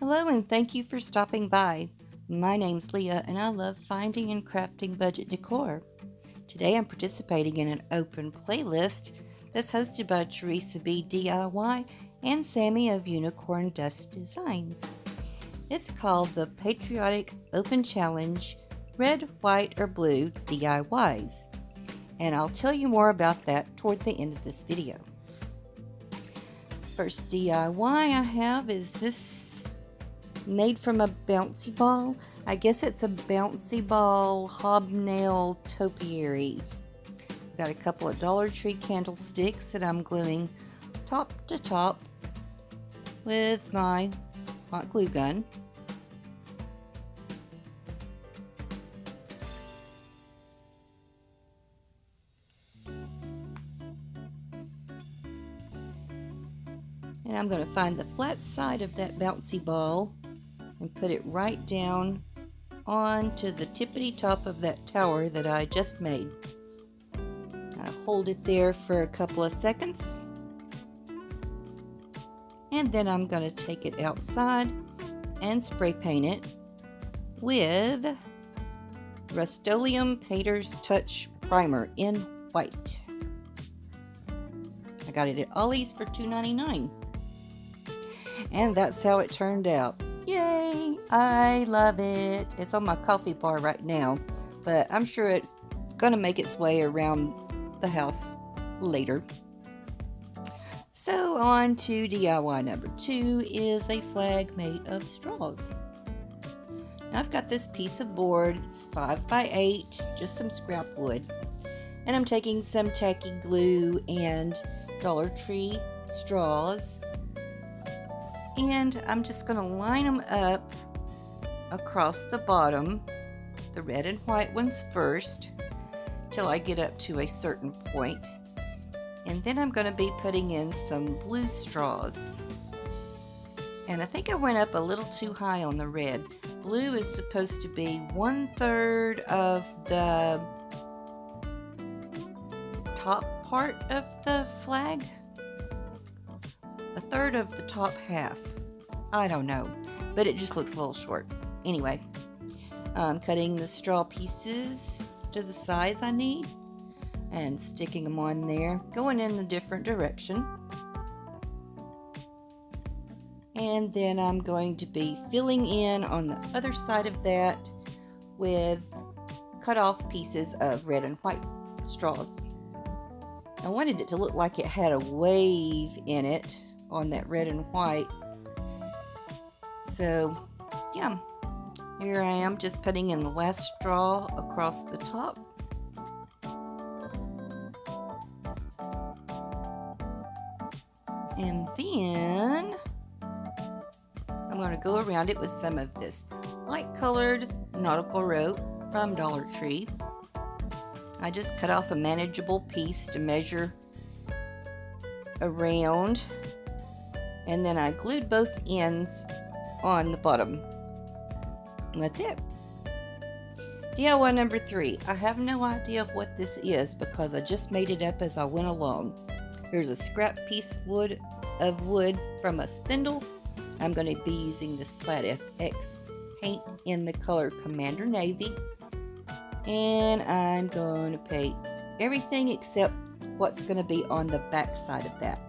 Hello and thank you for stopping by. My name's Leah and I love finding and crafting budget decor. Today I'm participating in an open playlist that's hosted by Theresa B DIY and Sammy of Unicorn Dust Designs. It's called the Patriotic Open Challenge Red, White, or Blue DIYs. And I'll tell you more about that toward the end of this video. First DIY I have is this made from a bouncy ball. I guess it's a bouncy ball hobnail topiary. Got a couple of Dollar Tree candlesticks that I'm gluing top to top with my hot glue gun. And I'm going to find the flat side of that bouncy ball and put it right down onto the tippity top of that tower that I just made. I'll hold it there for a couple of seconds. And then I'm going to take it outside and spray paint it with Rust-Oleum Painter's Touch Primer in white. I got it at Ollie's for $2.99. And that's how it turned out. Yay! I love it. It's on my coffee bar right now, but I'm sure it's gonna make its way around the house later. So on to DIY number 2 is a flag made of straws. Now I've got this piece of board. It's 5 by 8, just some scrap wood. And I'm taking some tacky glue and Dollar Tree straws. And I'm just going to line them up across the bottom, the red and white ones first, till I get up to a certain point. And then I'm going to be putting in some blue straws. And I think I went up a little too high on the red. Blue is supposed to be 1/3 of the top part of the flag. 1/3 of the top half. I don't know, but it just looks a little short. Anyway, I'm cutting the straw pieces to the size I need and sticking them on there, going in a different direction. And then I'm going to be filling in on the other side of that with cut off pieces of red and white straws. I wanted it to look like it had a wave in it on that red and white. So yeah, here I am just putting in the last straw across the top. And then I'm going to go around it with some of this light colored nautical rope from Dollar Tree. I just cut off a manageable piece to measure around. And then I glued both ends on the bottom. And that's it. DIY number 3. I have no idea what this is because I just made it up as I went along. Here's a scrap piece of wood from a spindle. I'm going to be using this PLAID FX paint in the color Commander Navy. And I'm going to paint everything except what's going to be on the back side of that.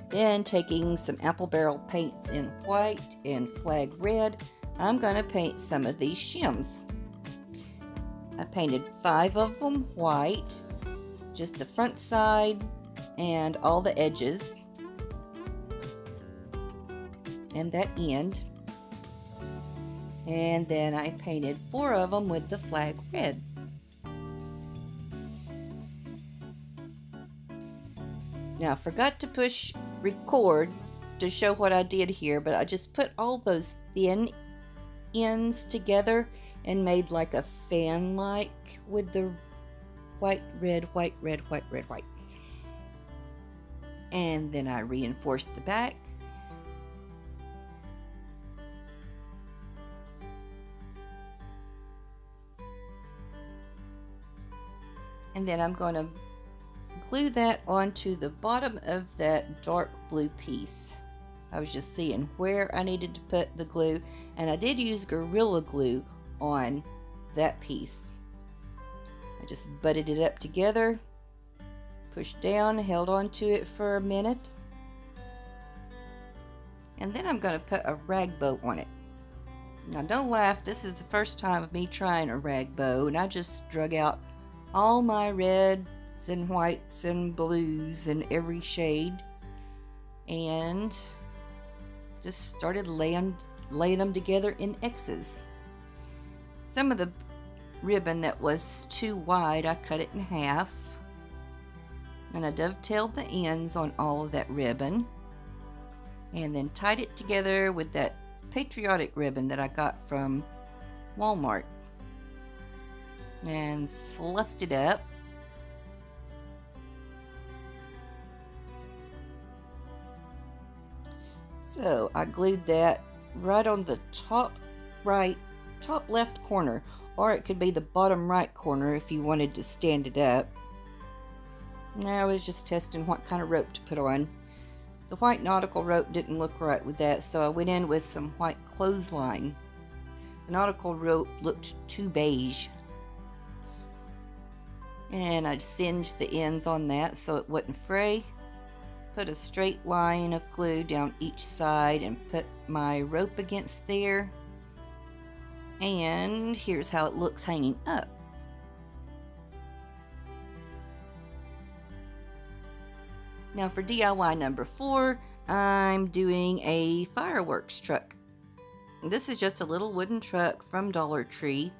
Then taking some apple barrel paints in white and flag red, I'm going to paint some of these shims. I painted 5 of them white, just the front side and all the edges and that end. And then I painted 4 of them with the flag red. Now I forgot to push record to show what I did here, but I just put all those thin ends together and made like a fan like with the white, red, white, red, white, red, white. And then I reinforced the back. And then I'm going to glue that onto the bottom of that dark blue piece. I was just seeing where I needed to put the glue, and I did use Gorilla Glue on that piece. I just butted it up together, pushed down, held on to it for a minute, and then I'm going to put a rag bow on it. Now don't laugh, this is the first time of me trying a rag bow, and I just drug out all my reds and whites and blues in every shade and just started laying them together in X's. Some of the ribbon that was too wide, I cut it in half, and I dovetailed the ends on all of that ribbon, and then tied it together with that Patriotic ribbon that I got from Walmart, and fluffed it up. So I glued that right on the top left corner, or it could be the bottom right corner if you wanted to stand it up. Now I was just testing what kind of rope to put on. The white nautical rope didn't look right with that, so I went in with some white clothesline. The nautical rope looked too beige, and I singed the ends on that so it wouldn't fray. Put a straight line of glue down each side and put my rope against there, and here's how it looks hanging up. Now for DIY number 4, I'm doing a fireworks truck. This is just a little wooden truck from Dollar Tree,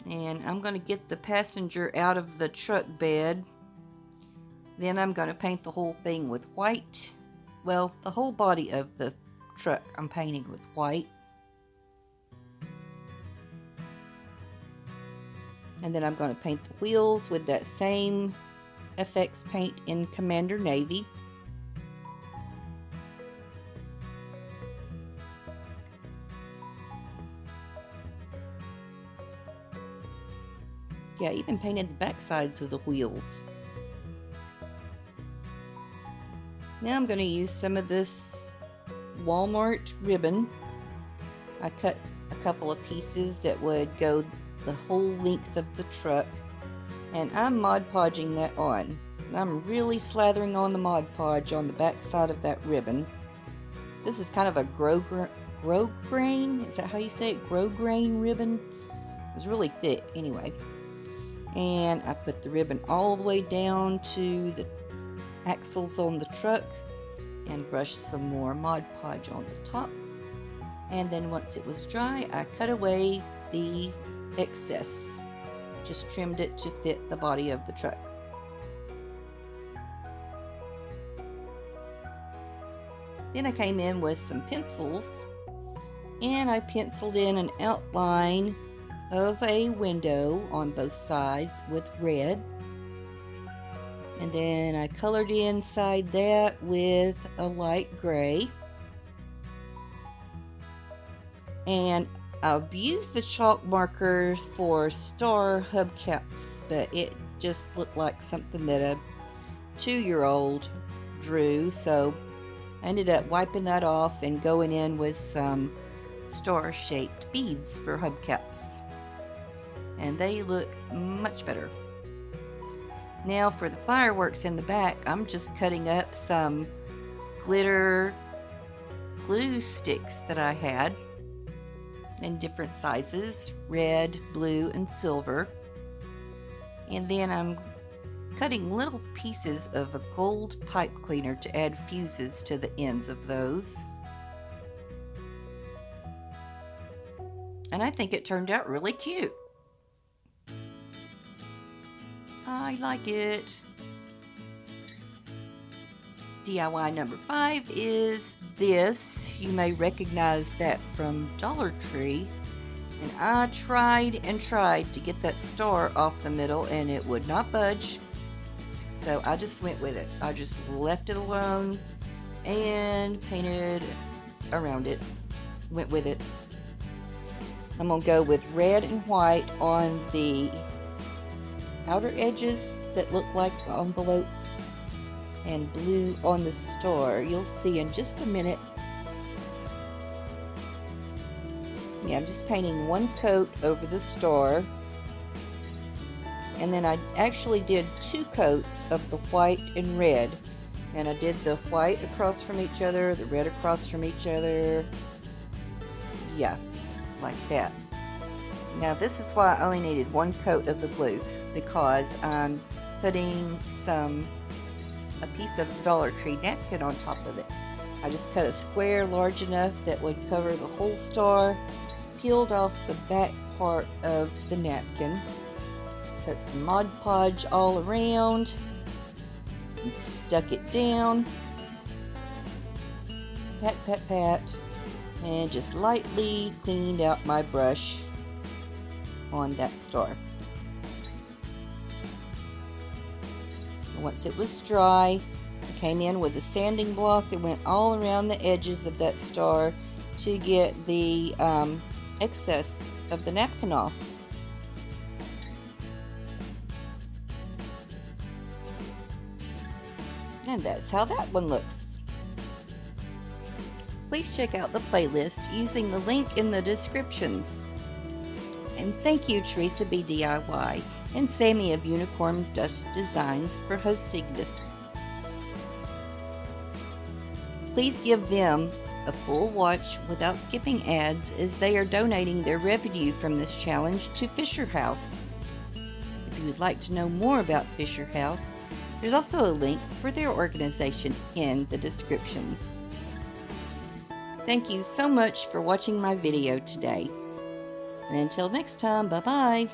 and I'm going to get the passenger out of the truck bed. Then I'm going to paint the whole thing with white. Well, the whole body of the truck I'm painting with white. And then I'm going to paint the wheels with that same FX paint in Commander Navy. Yeah, I even painted the back sides of the wheels. Now I'm going to use some of this Walmart ribbon. I cut a couple of pieces that would go the whole length of the truck, and I'm Mod Podging that on. I'm really slathering on the Mod Podge on the back side of that ribbon. This is kind of a grosgrain, is that how you say it? Grosgrain ribbon. It was really thick anyway. And I put the ribbon all the way down to the axles on the truck and brushed some more Mod Podge on the top. And then once it was dry, I cut away the excess. Just trimmed it to fit the body of the truck. Then I came in with some pencils and I penciled in an outline of a window on both sides with red. And then I colored inside that with a light gray. And I've used the chalk markers for star hubcaps, but it just looked like something that a 2-year-old drew, so I ended up wiping that off and going in with some star-shaped beads for hubcaps. And they look much better. Now for the fireworks in the back, I'm just cutting up some glitter glue sticks that I had in different sizes, red, blue, and silver. And then I'm cutting little pieces of a gold pipe cleaner to add fuses to the ends of those. And I think it turned out really cute. I like it. DIY number 5 is this. You may recognize that from Dollar Tree. And I tried and tried to get that star off the middle and it would not budge. So I just went with it. I just left it alone and painted around it. Went with it. I'm going to go with red and white on the outer edges that look like the envelope, and blue on the star. You'll see in just a minute. Yeah, I'm just painting one coat over the star. And then I actually did 2 coats of the white and red. And I did the white across from each other, the red across from each other. Yeah, like that. Now this is why I only needed 1 coat of the blue, because I'm putting a piece of the Dollar Tree napkin on top of it. I just cut a square large enough that would cover the whole star, peeled off the back part of the napkin, put some Mod Podge all around, and stuck it down, pat pat pat, and just lightly cleaned out my brush on that star. Once it was dry, I came in with a sanding block and went all around the edges of that star to get the excess of the napkin off. And that's how that one looks. Please check out the playlist using the link in the descriptions. And thank you, Theresa B DIY and Sammy of Unicorn Dust Designs for hosting this. Please give them a full watch without skipping ads, as they are donating their revenue from this challenge to Fisher House. If you would like to know more about Fisher House, there's also a link for their organization in the descriptions. Thank you so much for watching my video today. And until next time, bye-bye.